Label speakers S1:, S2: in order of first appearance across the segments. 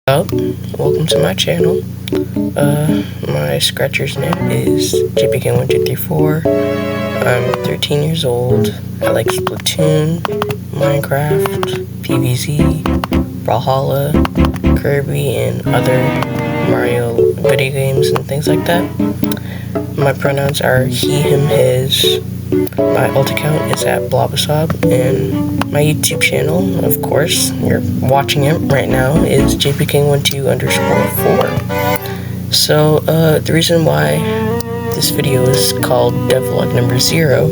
S1: Welcome to my channel. My scratcher's name is JPK1234. I'm 13 years old. I like Splatoon, Minecraft, PvZ, Brawlhalla, Kirby, and other Mario video games and things like that. My pronouns are he, him, his. My alt account is at Blobasob, and my YouTube channel, of course, you're watching it right now, is JPK12_4. So, the reason why this video is called Devlog number 0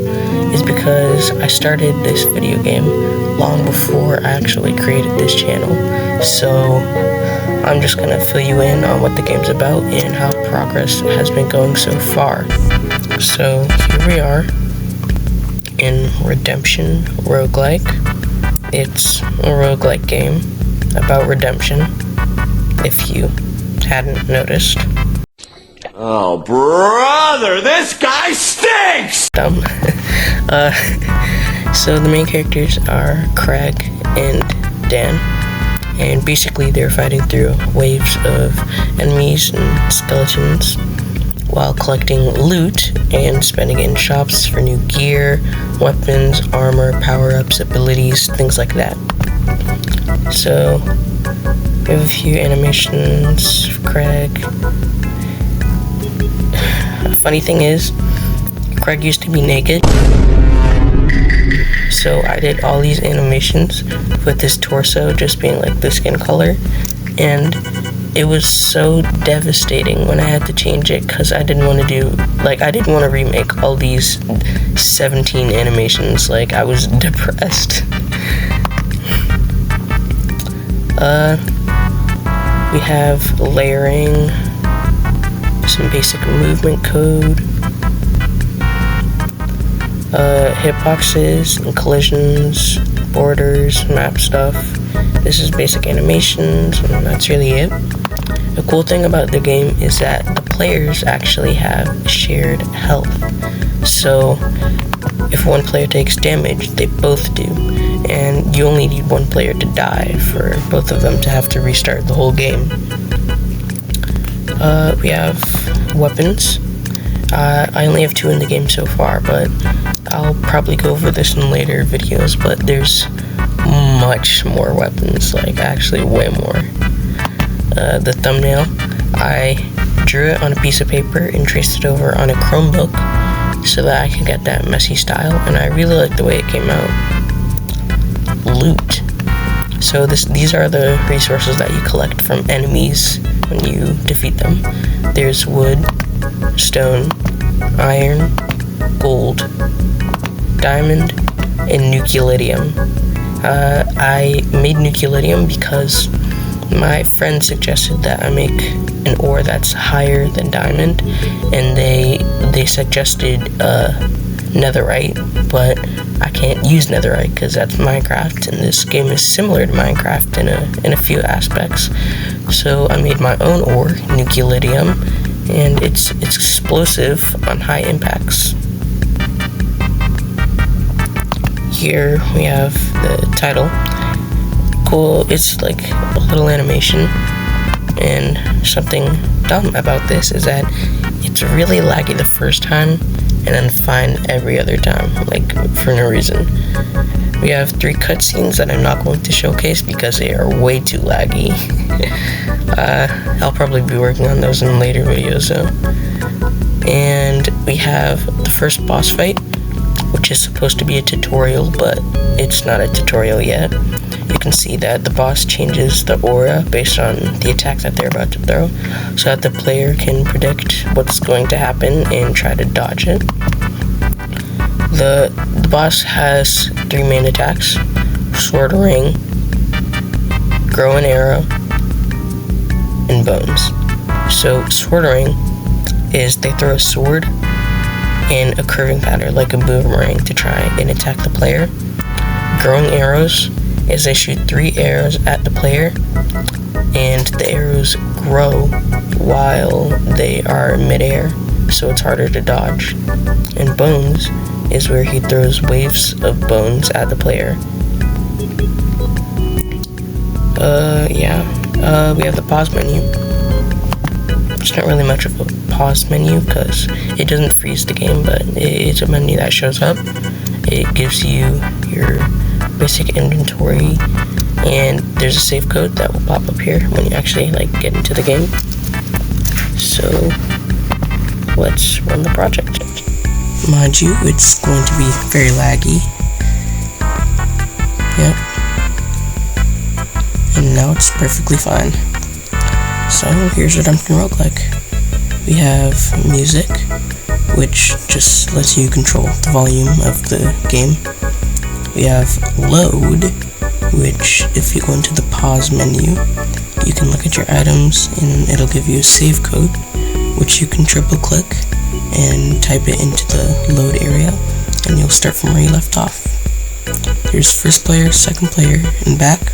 S1: is because I started this video game long before I actually created this channel. So, I'm just gonna fill you in on what the game's about and how progress has been going so far. So, here we are in Redemption RougeLike. It's a roguelike game about redemption, if you hadn't noticed.
S2: Oh, brother, this guy stinks!
S1: Dumb. So the main characters are Craig and Dan, and basically they're fighting through waves of enemies and skeletons while collecting loot and spending in shops for new gear, weapons, armor, power-ups, abilities, things like that. So, we have a few animations for Craig. A funny thing is, Craig used to be naked, so I did all these animations with his torso just being like the skin color, and it was so devastating when I had to change it because I didn't want to remake all these 17 animations. Like, I was depressed. We have layering, some basic movement code, hitboxes and collisions, borders, map stuff. This is basic animations, and that's really it. The cool thing about the game is that the players actually have shared health. So, if one player takes damage, they both do. And you only need one player to die for both of them to have to restart the whole game. We have weapons. I only have 2 in the game so far, but I'll probably go over this in later videos, but there's much more weapons, like actually way more. The thumbnail, I drew it on a piece of paper and traced it over on a Chromebook so that I could get that messy style, and I really like the way it came out. Loot. So these are the resources that you collect from enemies when you defeat them. There's wood, stone, iron, gold, diamond, and nucleodium. I made nucleodium because my friend suggested that I make an ore that's higher than diamond, and they suggested netherite, but I can't use netherite because that's Minecraft, and this game is similar to Minecraft in a few aspects. So I made my own ore, nucleodium, and it's explosive on high impacts. Here we have the title. Cool, it's like a little animation, and something dumb about this is that it's really laggy the first time and then fine every other time, like for no reason. We have 3 cutscenes that I'm not going to showcase because they are way too laggy. I'll probably be working on those in later videos though. And we have the first boss fight, which is supposed to be a tutorial, but it's not a tutorial yet. You can see that the boss changes the aura based on the attack that they're about to throw, so that the player can predict what's going to happen and try to dodge it. The boss has 3 main attacks: Sword Ring, Grow an Arrow, and Bones. So Sword Ring is they throw a sword in a curving pattern like a boomerang to try and attack the player. Growing Arrows is they shoot 3 arrows at the player, and the arrows grow while they are midair, so it's harder to dodge. And Bones is where he throws waves of bones at the player. we have the pause menu. It's not really much of a pause menu because it doesn't freeze the game, but it's a menu that shows up. It gives you your basic inventory, and there's a save code that will pop up here when you actually get into the game. So let's run the project. Mind you, it's going to be very laggy. Yep. And now it's perfectly fine. So here's Redemption Roguelike. We have music, which just lets you control the volume of the game. We have load, which if you go into the pause menu, you can look at your items and it'll give you a save code, which you can triple click and type it into the load area, and you'll start from where you left off. Here's first player, second player, and back.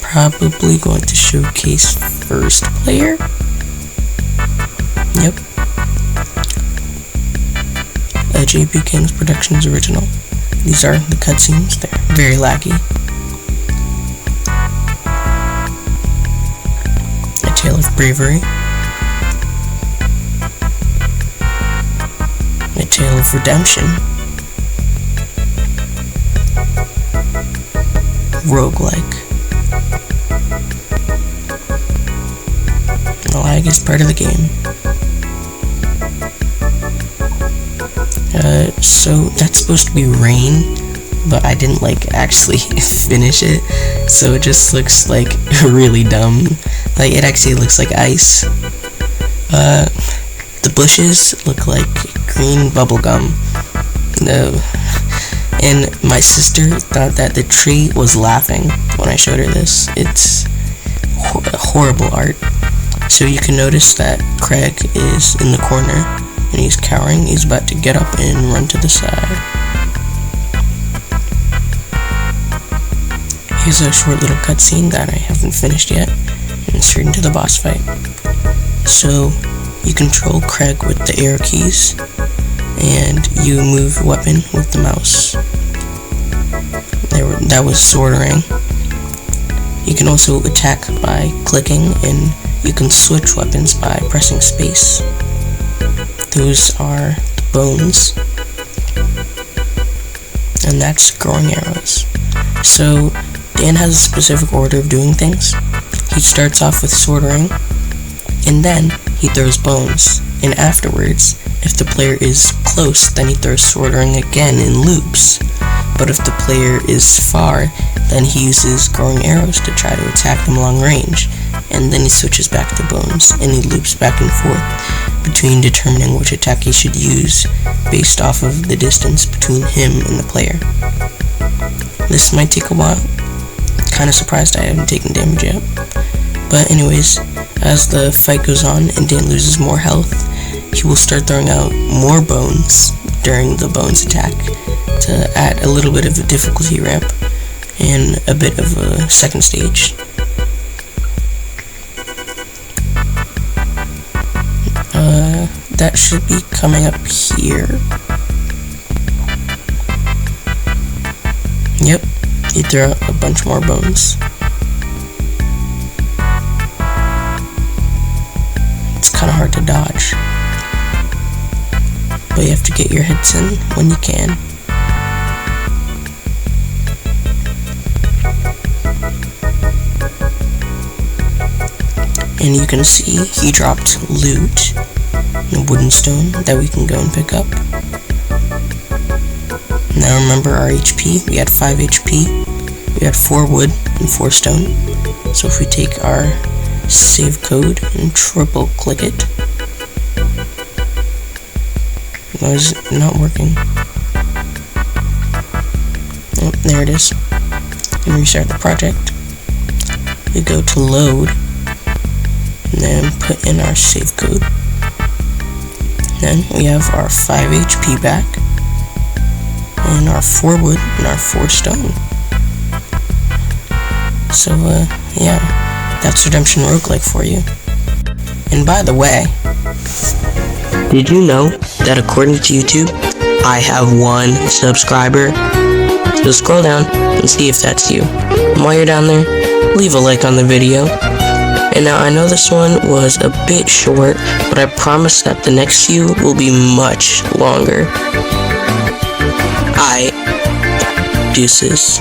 S1: Probably going to showcase first player. Yep. JP King's Productions original. These are the cutscenes. They're very laggy. A Tale of Bravery. A Tale of Redemption. Roguelike. The lag is part of the game. So that's supposed to be rain, but I didn't actually finish it, so it just looks really dumb. It actually looks like ice. The bushes look like green bubblegum. No. And my sister thought that the tree was laughing when I showed her this. It's horrible art. So you can notice that Craig is in the corner and he's cowering. He's about to get up and run to the side. Here's a short little cutscene that I haven't finished yet, and straight into the boss fight. So you control Craig with the arrow keys, and you move weapon with the mouse. That was soldering. You can also attack by clicking, and you can switch weapons by pressing space. Those are the bones, and that's growing arrows. So Dan has a specific order of doing things. He starts off with soldering, and then he throws bones, and afterwards, if the player is close, then he throws soldering again in loops. But if the player is far, then he uses growing arrows to try to attack them long range, and then he switches back to bones, and he loops back and forth between determining which attack he should use based off of the distance between him and the player. This might take a while. Kinda surprised I haven't taken damage yet. But anyways, as the fight goes on and Dan loses more health, he will start throwing out more bones during the bones attack to add a little bit of a difficulty ramp and a bit of a second stage. That should be coming up here. Yep, you throw out a bunch more bones. It's kind of hard to dodge, but you have to get your hits in when you can. And you can see he dropped loot, a wooden stone that we can go and pick up. Now remember our HP, we had 5 HP, we had 4 wood and 4 stone. So if we take our save code and triple click it, why is it not working? Oh, there it is. And restart the project. We go to load, and then put in our save code. Then we have our 5 HP back, and our 4 wood, and our 4 stone. So, yeah, that's Redemption Roguelike for you. And by the way, did you know that according to YouTube, I have 1 subscriber? So scroll down and see if that's you. And while you're down there, leave a like on the video. And now I know this one was a bit short, but I promise that the next few will be much longer. Deuces.